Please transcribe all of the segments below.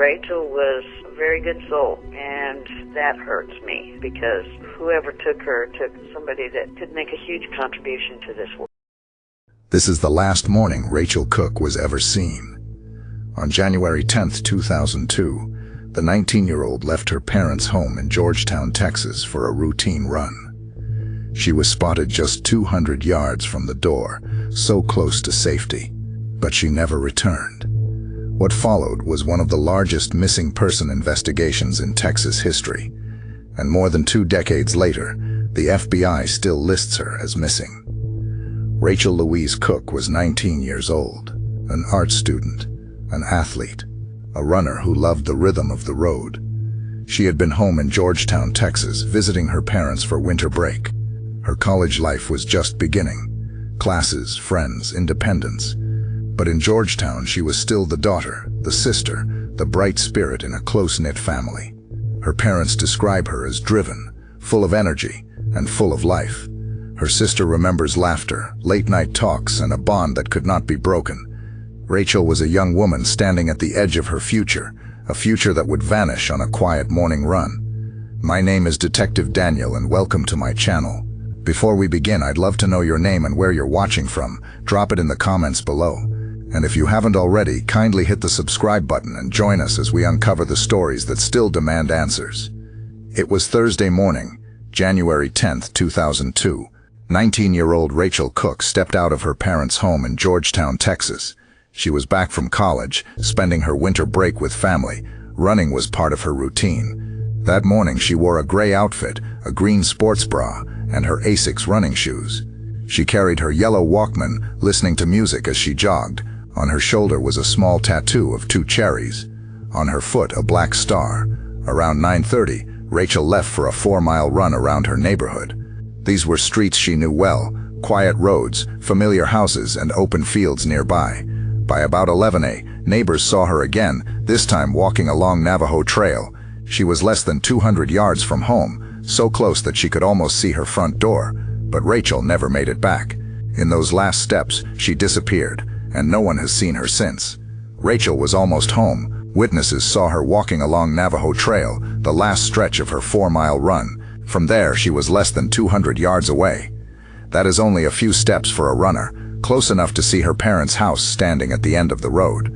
Rachel was a very good soul, and that hurts me because whoever took her took somebody that could make a huge contribution to this world. This is the last morning Rachel Cooke was ever seen. On January 10th, 2002, the 19-year-old left her parents' home in Georgetown, Texas for a routine run. She was spotted just 200 yards from the door, so close to safety, but she never returned. What followed was one of the largest missing person investigations in Texas history, and more than 2 decades later, the FBI still lists her as missing. Rachel Louise Cooke was 19 years old, an art student, an athlete, a runner who loved the rhythm of the road. She had been home in Georgetown, Texas, visiting her parents for winter break. Her college life was just beginning. Classes, friends, independence. But in Georgetown, she was still the daughter, the sister, the bright spirit in a close-knit family. Her parents describe her as driven, full of energy, and full of life. Her sister remembers laughter, late-night talks, and a bond that could not be broken. Rachel was a young woman standing at the edge of her future, a future that would vanish on a quiet morning run. My name is Detective Daniel, and welcome to my channel. Before we begin, I'd love to know your name and where you're watching from. Drop it in the comments below. And if you haven't already, kindly hit the subscribe button and join us as we uncover the stories that still demand answers. It was Thursday morning, January 10th, 2002. 19-year-old Rachel Cooke stepped out of her parents' home in Georgetown, Texas. She was back from college, spending her winter break with family. Running was part of her routine. That morning she wore a gray outfit, a green sports bra, and her Asics running shoes. She carried her yellow Walkman, listening to music as she jogged. On her shoulder was a small tattoo of 2 cherries. On her foot, a black star. Around 9:30, Rachel left for a 4-mile run around her neighborhood. These were streets she knew well, quiet roads, familiar houses, and open fields nearby. By about 11 a.m., neighbors saw her again, this time walking along Navajo Trail. She was less than 200 yards from home, so close that she could almost see her front door. But Rachel never made it back. In those last steps, she disappeared, and no one has seen her since. Rachel was almost home. Witnesses saw her walking along Navajo Trail, the last stretch of her 4-mile run. From there, she was less than 200 yards away. That is only a few steps for a runner, close enough to see her parents' house standing at the end of the road.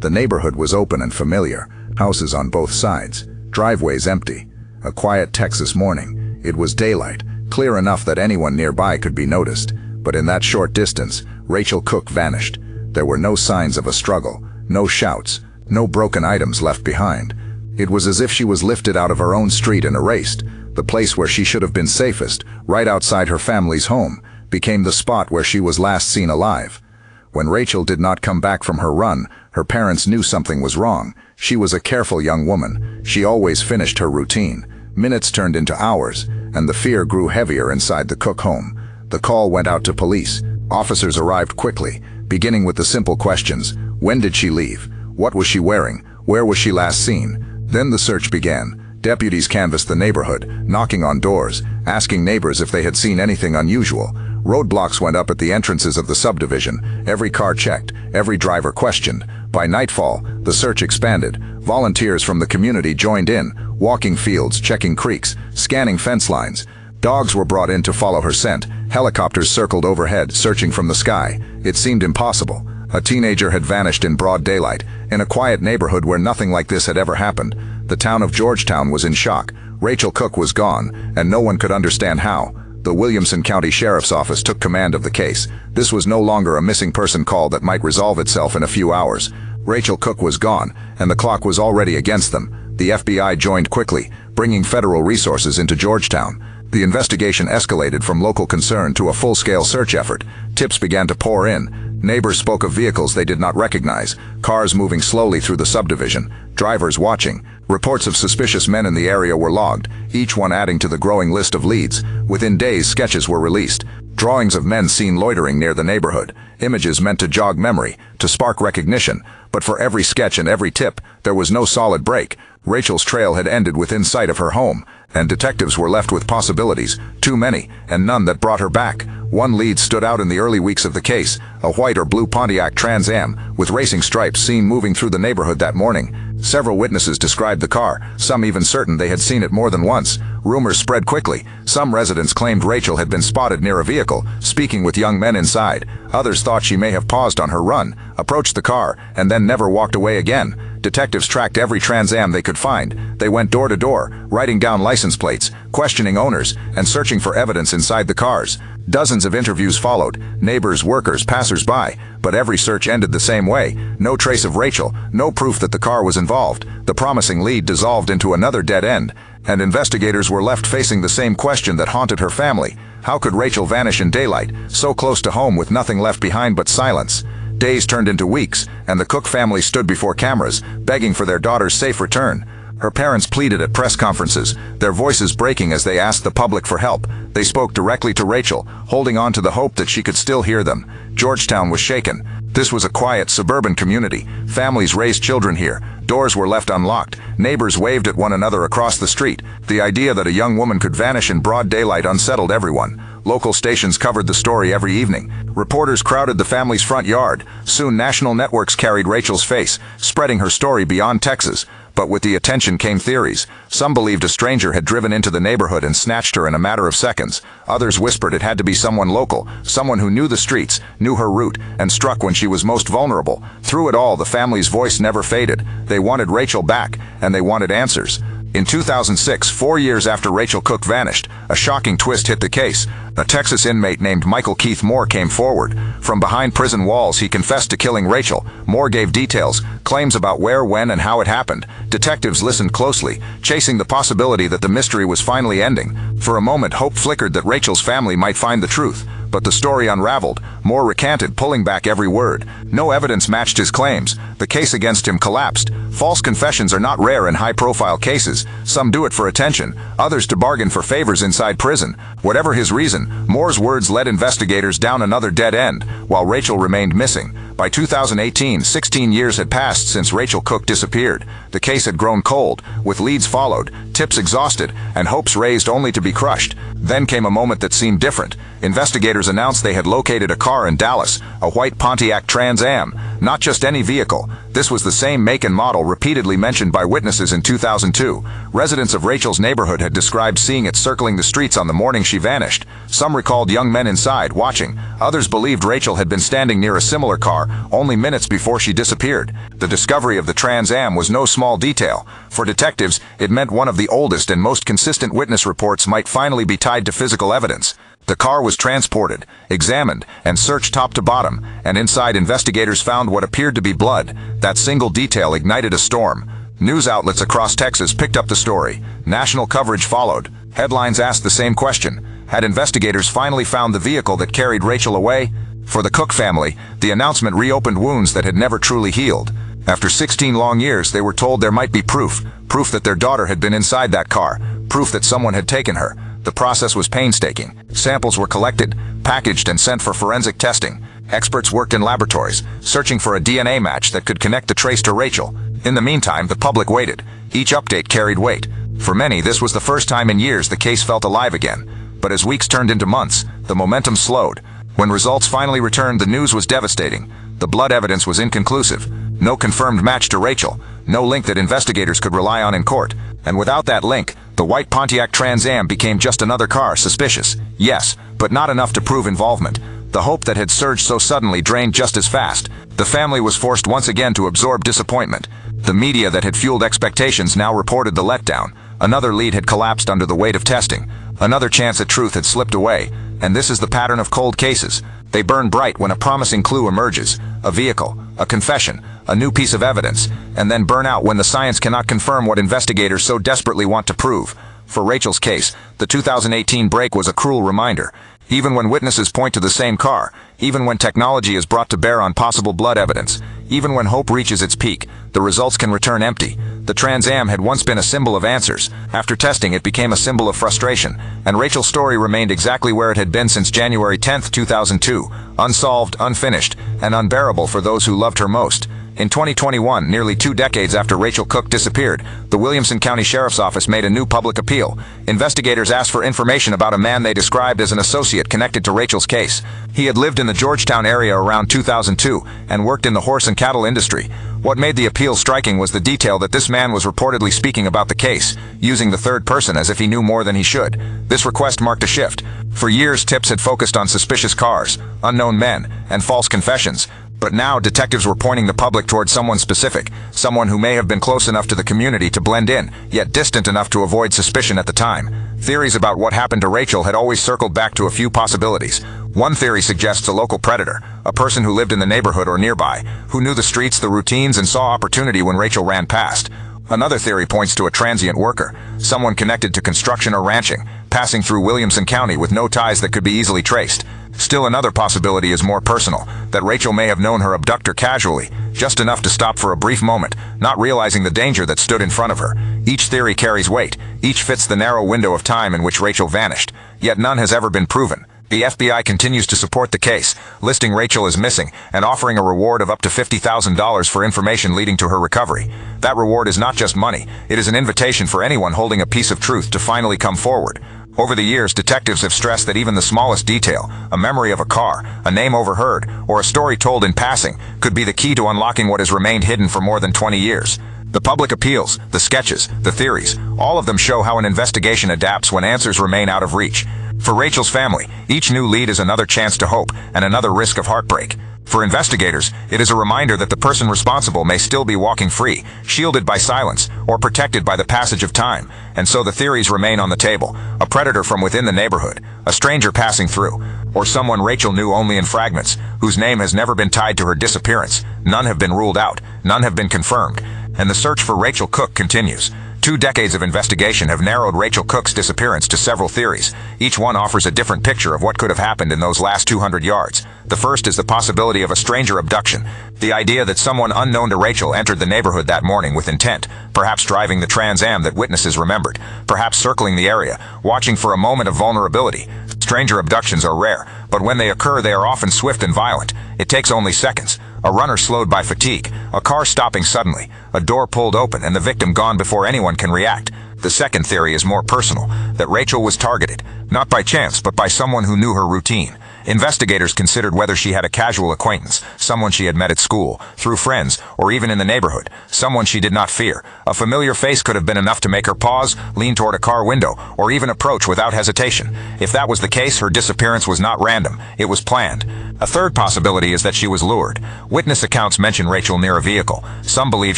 The neighborhood was open and familiar, houses on both sides, driveways empty. A quiet Texas morning. It was daylight, clear enough that anyone nearby could be noticed. But in that short distance, Rachel Cooke vanished. There were no signs of a struggle, no shouts, no broken items left behind. It was as if she was lifted out of her own street and erased. The place where she should have been safest, right outside her family's home, became the spot where she was last seen alive. When Rachel did not come back from her run, her parents knew something was wrong. She was a careful young woman. She always finished her routine. Minutes turned into hours, and the fear grew heavier inside the Cooke home. The call went out to police. Officers arrived quickly, beginning with the simple questions. When did she leave? What was she wearing? Where was she last seen? Then the search began. Deputies canvassed the neighborhood, knocking on doors, asking neighbors if they had seen anything unusual. Roadblocks went up at the entrances of the subdivision. Every car checked, every driver questioned. By nightfall, the search expanded. Volunteers from the community joined in, walking fields, checking creeks, scanning fence lines. Dogs were brought in to follow her scent. Helicopters circled overhead, searching from the sky. It seemed impossible. A teenager had vanished in broad daylight, in a quiet neighborhood where nothing like this had ever happened. The town of Georgetown was in shock. Rachel Cooke was gone, and no one could understand how. The Williamson County Sheriff's Office took command of the case. This was no longer a missing person call that might resolve itself in a few hours. Rachel Cooke was gone, and the clock was already against them. The FBI joined quickly, bringing federal resources into Georgetown. The investigation escalated from local concern to a full-scale search effort. Tips began to pour in. Neighbors spoke of vehicles they did not recognize, cars moving slowly through the subdivision, drivers watching. Reports of suspicious men in the area were logged, each one adding to the growing list of leads. Within days, sketches were released. Drawings of men seen loitering near the neighborhood. Images meant to jog memory, to spark recognition. But for every sketch and every tip, there was no solid break. Rachel's trail had ended within sight of her home, and detectives were left with possibilities, too many, and none that brought her back. One lead stood out in the early weeks of the case, a white or blue Pontiac Trans Am, with racing stripes seen moving through the neighborhood that morning. Several witnesses described the car, some even certain they had seen it more than once. Rumors spread quickly. Some residents claimed Rachel had been spotted near a vehicle, speaking with young men inside. Others thought she may have paused on her run, approached the car, and then never walked away again. Detectives tracked every Trans Am they could find. They went door to door, writing down license plates, questioning owners, and searching for evidence inside the cars. Dozens of interviews followed, neighbors, workers, passers-by, but every search ended the same way. No trace of Rachel, no proof that the car was involved. The promising lead dissolved into another dead end, and investigators were left facing the same question that haunted her family. How could Rachel vanish in daylight, so close to home with nothing left behind but silence? Days turned into weeks, and the Cooke family stood before cameras, begging for their daughter's safe return. Her parents pleaded at press conferences, their voices breaking as they asked the public for help. They spoke directly to Rachel, holding on to the hope that she could still hear them. Georgetown was shaken. This was a quiet, suburban community. Families raised children here. Doors were left unlocked. Neighbors waved at one another across the street. The idea that a young woman could vanish in broad daylight unsettled everyone. Local stations covered the story every evening. Reporters crowded the family's front yard. Soon national networks carried Rachel's face, spreading her story beyond Texas. But with the attention came theories. Some believed a stranger had driven into the neighborhood and snatched her in a matter of seconds. Others whispered it had to be someone local, someone who knew the streets, knew her route, and struck when she was most vulnerable. Through it all, the family's voice never faded. They wanted Rachel back, and they wanted answers. In 2006, 4 years after Rachel Cooke vanished, a shocking twist hit the case. A Texas inmate named Michael Keith Moore came forward. From behind prison walls, he confessed to killing Rachel. Moore gave details, claims about where, when, and how it happened. Detectives listened closely, chasing the possibility that the mystery was finally ending. For a moment, hope flickered that Rachel's family might find the truth. But the story unraveled. Moore recanted, pulling back every word. No evidence matched his claims. The case against him collapsed. False confessions are not rare in high-profile cases. Some do it for attention, others to bargain for favors inside prison. Whatever his reason, Moore's words led investigators down another dead end, while Rachel remained missing. By 2018, 16 years had passed since Rachel Cooke disappeared. The case had grown cold, with leads followed, tips exhausted, and hopes raised only to be crushed. Then came a moment that seemed different. Investigators announced they had located a car in Dallas, a white Pontiac Trans Am. Not just any vehicle. This was the same make and model repeatedly mentioned by witnesses in 2002. Residents of Rachel's neighborhood had described seeing it circling the streets on the morning she vanished. Some recalled young men inside, watching. Others believed Rachel had been standing near a similar car only minutes before she disappeared. The discovery of the Trans Am was no small detail. For detectives, it meant one of the oldest and most consistent witness reports might finally be tied to physical evidence. The car was transported, examined, and searched top to bottom, and inside investigators found what appeared to be blood. That single detail ignited a storm. News outlets across Texas picked up the story. National coverage followed. Headlines asked the same question. Had investigators finally found the vehicle that carried Rachel away? For the Cooke family, the announcement reopened wounds that had never truly healed. After 16 long years, they were told there might be proof that their daughter had been inside that car, proof that someone had taken her. The process was painstaking. Samples were collected, packaged, and sent for forensic testing. Experts worked in laboratories, searching for a DNA match that could connect the trace to Rachel. In the meantime, the public waited. Each update carried weight. For many, this was the first time in years the case felt alive again. But as weeks turned into months, the momentum slowed. When results finally returned, the news was devastating. The blood evidence was inconclusive. No confirmed match to Rachel. No link that investigators could rely on in court. And without that link, the white Pontiac Trans Am became just another car, suspicious. Yes, but not enough to prove involvement. The hope that had surged so suddenly drained just as fast. The family was forced once again to absorb disappointment. The media that had fueled expectations now reported the letdown. Another lead had collapsed under the weight of testing. Another chance at truth had slipped away. And this is the pattern of cold cases. They burn bright when a promising clue emerges. A vehicle, a confession, a new piece of evidence, and then burn out when the science cannot confirm what investigators so desperately want to prove. For Rachel's case, the 2018 break was a cruel reminder. Even when witnesses point to the same car, even when technology is brought to bear on possible blood evidence, even when hope reaches its peak, the results can return empty. The Trans Am had once been a symbol of answers. After testing, it became a symbol of frustration, and Rachel's story remained exactly where it had been since January 10, 2002, unsolved, unfinished, and unbearable for those who loved her most. In 2021, nearly 2 decades after Rachel Cooke disappeared, the Williamson County Sheriff's Office made a new public appeal. Investigators asked for information about a man they described as an associate connected to Rachel's case. He had lived in the Georgetown area around 2002 and worked in the horse and cattle industry. What made the appeal striking was the detail that this man was reportedly speaking about the case, using the third person as if he knew more than he should. This request marked a shift. For years, tips had focused on suspicious cars, unknown men, and false confessions. But now detectives were pointing the public towards someone specific, someone who may have been close enough to the community to blend in, yet distant enough to avoid suspicion at the time. Theories about what happened to Rachel had always circled back to a few possibilities. One theory suggests a local predator, a person who lived in the neighborhood or nearby, who knew the streets, the routines, and saw opportunity when Rachel ran past. Another theory points to a transient worker, someone connected to construction or ranching, passing through Williamson County with no ties that could be easily traced. Still another possibility is more personal, that Rachel may have known her abductor casually, just enough to stop for a brief moment, not realizing the danger that stood in front of her. Each theory carries weight, each fits the narrow window of time in which Rachel vanished, yet none has ever been proven. The FBI continues to support the case, listing Rachel as missing and offering a reward of up to $50,000 for information leading to her recovery. That reward is not just money, it is an invitation for anyone holding a piece of truth to finally come forward. Over the years, detectives have stressed that even the smallest detail, a memory of a car, a name overheard, or a story told in passing, could be the key to unlocking what has remained hidden for more than 20 years. The public appeals, the sketches, the theories, all of them show how an investigation adapts when answers remain out of reach. For Rachel's family, each new lead is another chance to hope and another risk of heartbreak. For investigators, it is a reminder that the person responsible may still be walking free, shielded by silence, or protected by the passage of time, and so the theories remain on the table. A predator from within the neighborhood, a stranger passing through, or someone Rachel knew only in fragments, whose name has never been tied to her disappearance. None have been ruled out, none have been confirmed, and the search for Rachel Cooke continues. 2 decades of investigation have narrowed Rachel Cooke's disappearance to several theories. Each one offers a different picture of what could have happened in those last 200 yards. The first is the possibility of a stranger abduction. The idea that someone unknown to Rachel entered the neighborhood that morning with intent, perhaps driving the Trans Am that witnesses remembered, perhaps circling the area, watching for a moment of vulnerability. Stranger abductions are rare, but when they occur they are often swift and violent. It takes only seconds. A runner slowed by fatigue, a car stopping suddenly, a door pulled open, and the victim gone before anyone can react. The second theory is more personal, that Rachel was targeted, not by chance but by someone who knew her routine. Investigators considered whether she had a casual acquaintance, someone she had met at school, through friends, or even in the neighborhood, someone she did not fear. A familiar face could have been enough to make her pause, lean toward a car window, or even approach without hesitation. If that was the case, her disappearance was not random, it was planned. A third possibility is that she was lured. Witness accounts mention Rachel near a vehicle. Some believe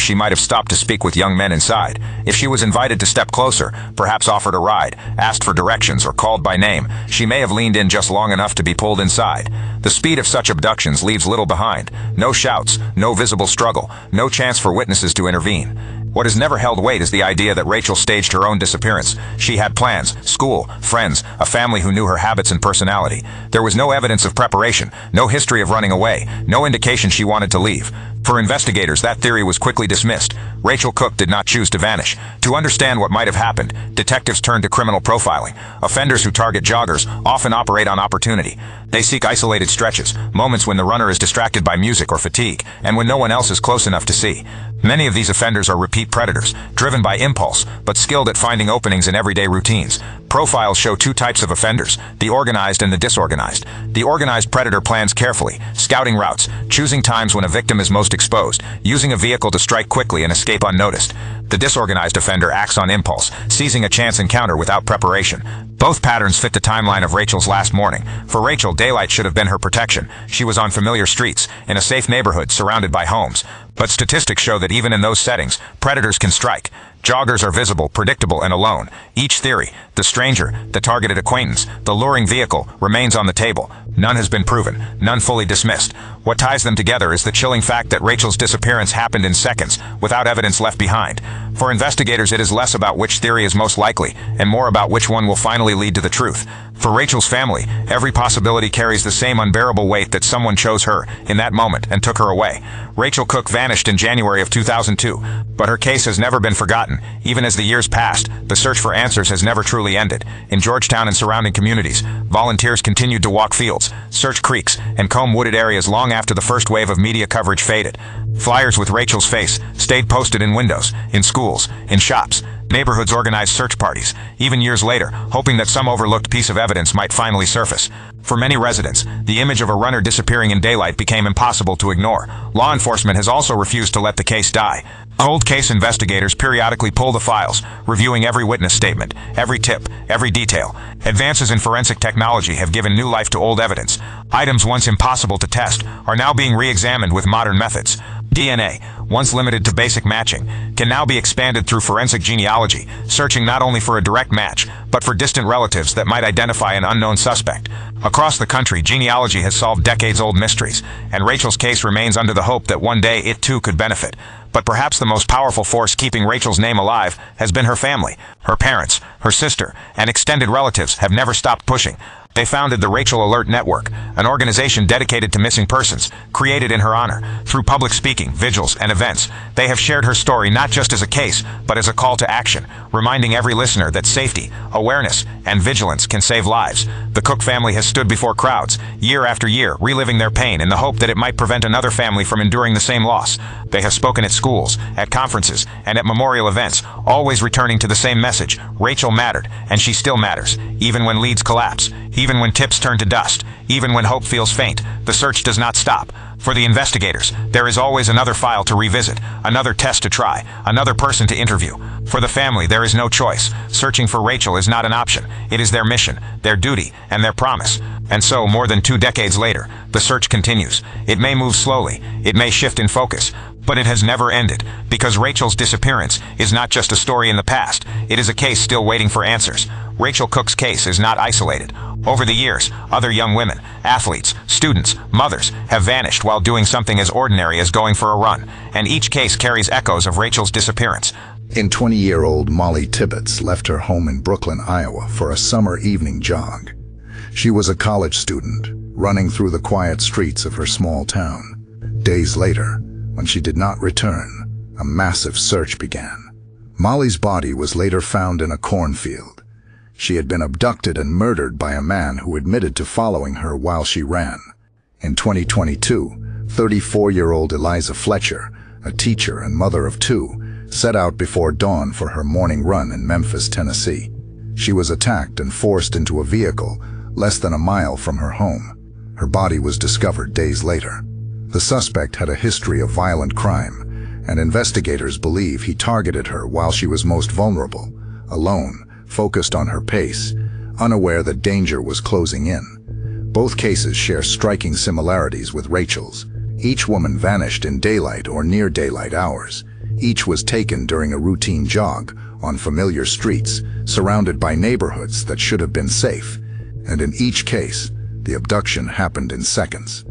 she might have stopped to speak with young men inside. If she was invited to step closer, perhaps offered a ride, asked for directions, or called by name, she may have leaned in just long enough to be pulled inside. The speed of such abductions leaves little behind. No shouts, no visible struggle, no chance for witnesses to intervene. What has never held weight is the idea that Rachel staged her own disappearance. She had plans, school, friends, a family who knew her habits and personality. There was no evidence of preparation, no history of running away, no indication she wanted to leave. For investigators, that theory was quickly dismissed. Rachel Cooke did not choose to vanish. To understand what might have happened, detectives turn to criminal profiling. Offenders who target joggers often operate on opportunity. They seek isolated stretches, moments when the runner is distracted by music or fatigue, and when no one else is close enough to see. Many of these offenders are repeat predators, driven by impulse, but skilled at finding openings in everyday routines. Profiles show 2 types of offenders, the organized and the disorganized. The organized predator plans carefully, scouting routes, choosing times when a victim is most exposed, using a vehicle to strike quickly and escape unnoticed. The disorganized offender acts on impulse, seizing a chance encounter without preparation. Both patterns fit the timeline of Rachel's last morning. For Rachel, daylight should have been her protection. She was on familiar streets, in a safe neighborhood surrounded by homes. But statistics show that even in those settings, predators can strike. Joggers are visible, predictable, and alone. Each theory, the stranger, the targeted acquaintance, the luring vehicle, remains on the table. None has been proven, none fully dismissed. What ties them together is the chilling fact that Rachel's disappearance happened in seconds, without evidence left behind. For investigators, it is less about which theory is most likely, and more about which one will finally lead to the truth. For Rachel's family, every possibility carries the same unbearable weight that someone chose her in that moment and took her away. Rachel Cooke vanished in January of 2002, but her case has never been forgotten. Even as the years passed, the search for answers has never truly ended. In Georgetown and surrounding communities, volunteers continued to walk fields, search creeks, and comb wooded areas long after the first wave of media coverage faded. Flyers with Rachel's face stayed posted in windows, in schools, in shops. Neighborhoods organized search parties, even years later, hoping that some overlooked piece of evidence might finally surface. For many residents, the image of a runner disappearing in daylight became impossible to ignore. Law enforcement has also refused to let the case die. Cold case investigators periodically pull the files, reviewing every witness statement, every tip, every detail. Advances in forensic technology have given new life to old evidence. Items once impossible to test are now being re-examined with modern methods. DNA, once limited to basic matching, can now be expanded through forensic genealogy, searching not only for a direct match, but for distant relatives that might identify an unknown suspect. Across the country, genealogy has solved decades-old mysteries, and Rachel's case remains under the hope that one day it too could benefit. But perhaps the most powerful force keeping Rachel's name alive has been her family. Her parents, her sister, and extended relatives have never stopped pushing. They founded the Rachel Alert Network, an organization dedicated to missing persons, created in her honor. Through public speaking, vigils, and events, they have shared her story not just as a case, but as a call to action, reminding every listener that safety, awareness, and vigilance can save lives. The Cooke family has stood before crowds, year after year, reliving their pain in the hope that it might prevent another family from enduring the same loss. They have spoken at schools, at conferences, and at memorial events, always returning to the same message: Rachel mattered, and she still matters, even when leads collapse. Even when tips turn to dust, even when hope feels faint, the search does not stop. For the investigators, there is always another file to revisit, another test to try, another person to interview. For the family, there is no choice. Searching for Rachel is not an option. It is their mission, their duty, and their promise. And so, more than 2 decades later, the search continues. It may move slowly, it may shift in focus, but it has never ended, because Rachel's disappearance is not just a story in the past, it is a case still waiting for answers. Rachel Cooke's case is not isolated. Over the years, other young women, athletes, students, mothers have vanished while doing something as ordinary as going for a run, and each case carries echoes of Rachel's disappearance. In 20-year-old Molly Tibbetts left her home in Brooklyn, Iowa for a summer evening jog. She was a college student, running through the quiet streets of her small town. Days later, when she did not return, a massive search began. Molly's body was later found in a cornfield. She had been abducted and murdered by a man who admitted to following her while she ran. In 2022, 34-year-old Eliza Fletcher, a teacher and mother of 2, set out before dawn for her morning run in Memphis, Tennessee. She was attacked and forced into a vehicle less than a mile from her home. Her body was discovered days later. The suspect had a history of violent crime, and investigators believe he targeted her while she was most vulnerable, alone, focused on her pace, unaware that danger was closing in. Both cases share striking similarities with Rachel's. Each woman vanished in daylight or near daylight hours. Each was taken during a routine jog on familiar streets, surrounded by neighborhoods that should have been safe. And in each case, the abduction happened in seconds.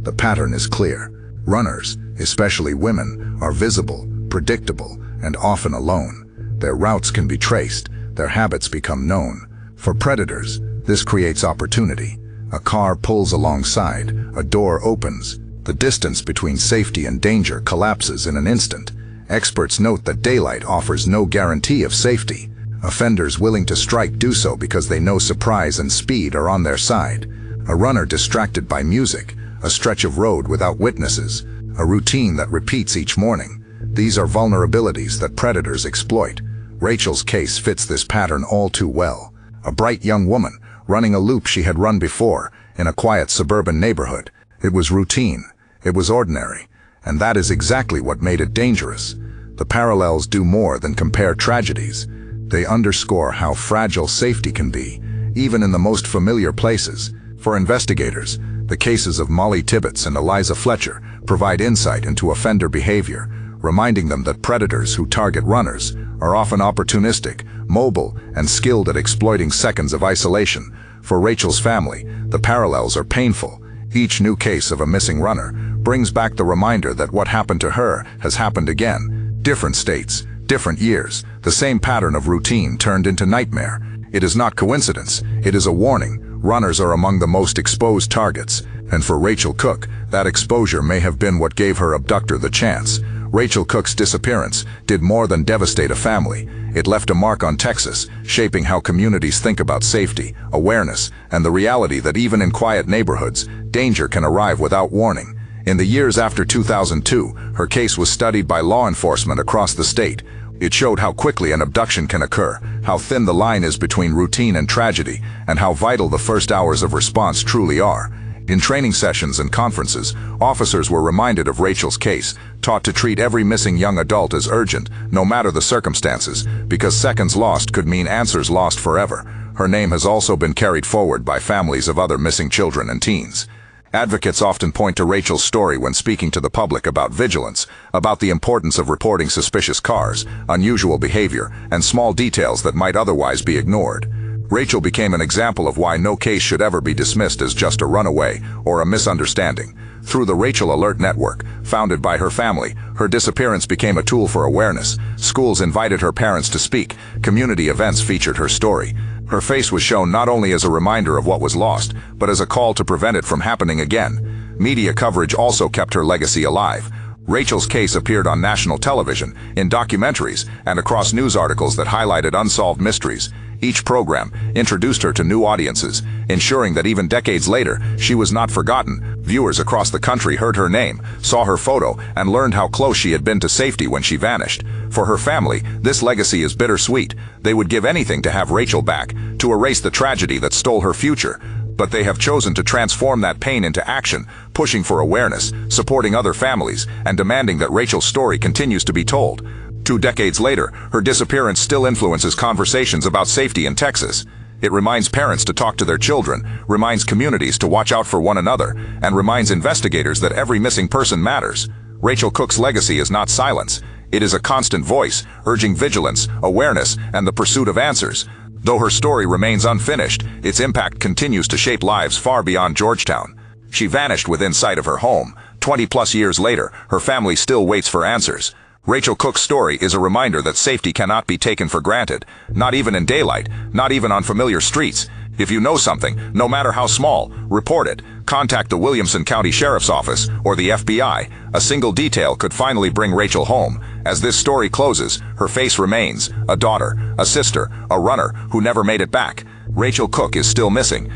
The pattern is clear. Runners, especially women, are visible, predictable, and often alone. Their routes can be traced, their habits become known. For predators, this creates opportunity. A car pulls alongside, a door opens. The distance between safety and danger collapses in an instant. Experts note that daylight offers no guarantee of safety. Offenders willing to strike do so because they know surprise and speed are on their side. A runner distracted by music, a stretch of road without witnesses, a routine that repeats each morning. These are vulnerabilities that predators exploit. Rachel's case fits this pattern all too well. A bright young woman, running a loop she had run before, in a quiet suburban neighborhood. It was routine, it was ordinary, and that is exactly what made it dangerous. The parallels do more than compare tragedies. They underscore how fragile safety can be, even in the most familiar places. For investigators, the cases of Molly Tibbetts and Eliza Fletcher provide insight into offender behavior, reminding them that predators who target runners are often opportunistic, mobile, and skilled at exploiting seconds of isolation. For Rachel's family, the parallels are painful. Each new case of a missing runner brings back the reminder that what happened to her has happened again. Different states, different years, the same pattern of routine turned into nightmare. It is not coincidence, it is a warning. Runners are among the most exposed targets, and for Rachel Cooke, that exposure may have been what gave her abductor the chance. Rachel Cooke's disappearance did more than devastate a family. It left a mark on Texas, shaping how communities think about safety, awareness, and the reality that even in quiet neighborhoods, danger can arrive without warning. In the years after 2002, her case was studied by law enforcement across the state. It showed how quickly an abduction can occur, how thin the line is between routine and tragedy, and how vital the first hours of response truly are. In training sessions and conferences, officers were reminded of Rachel's case, taught to treat every missing young adult as urgent, no matter the circumstances, because seconds lost could mean answers lost forever. Her name has also been carried forward by families of other missing children and teens. Advocates often point to Rachel's story when speaking to the public about vigilance, about the importance of reporting suspicious cars, unusual behavior, and small details that might otherwise be ignored. Rachel became an example of why no case should ever be dismissed as just a runaway or a misunderstanding. Through the Rachel Alert Network, founded by her family, her disappearance became a tool for awareness. Schools invited her parents to speak. Community events featured her story. Her face was shown not only as a reminder of what was lost, but as a call to prevent it from happening again. Media coverage also kept her legacy alive. Rachel's case appeared on national television, in documentaries, and across news articles that highlighted unsolved mysteries. Each program introduced her to new audiences, ensuring that even decades later, she was not forgotten. Viewers across the country heard her name, saw her photo, and learned how close she had been to safety when she vanished. For her family, this legacy is bittersweet. They would give anything to have Rachel back, to erase the tragedy that stole her future. But they have chosen to transform that pain into action, pushing for awareness, supporting other families, and demanding that Rachel's story continues to be told. 2 decades later, her disappearance still influences conversations about safety in Texas. It reminds parents to talk to their children, reminds communities to watch out for one another, and reminds investigators that every missing person matters. Rachel Cooke's legacy is not silence. It is a constant voice, urging vigilance, awareness, and the pursuit of answers. Though her story remains unfinished, its impact continues to shape lives far beyond Georgetown. She vanished within sight of her home. 20+ years later, her family still waits for answers. Rachel Cooke's story is a reminder that safety cannot be taken for granted, not even in daylight, not even on familiar streets. If you know something, no matter how small, report it. Contact the Williamson County Sheriff's Office or the FBI. A single detail could finally bring Rachel home. As this story closes, her face remains: a daughter, a sister, a runner who never made it back. Rachel Cooke is still missing,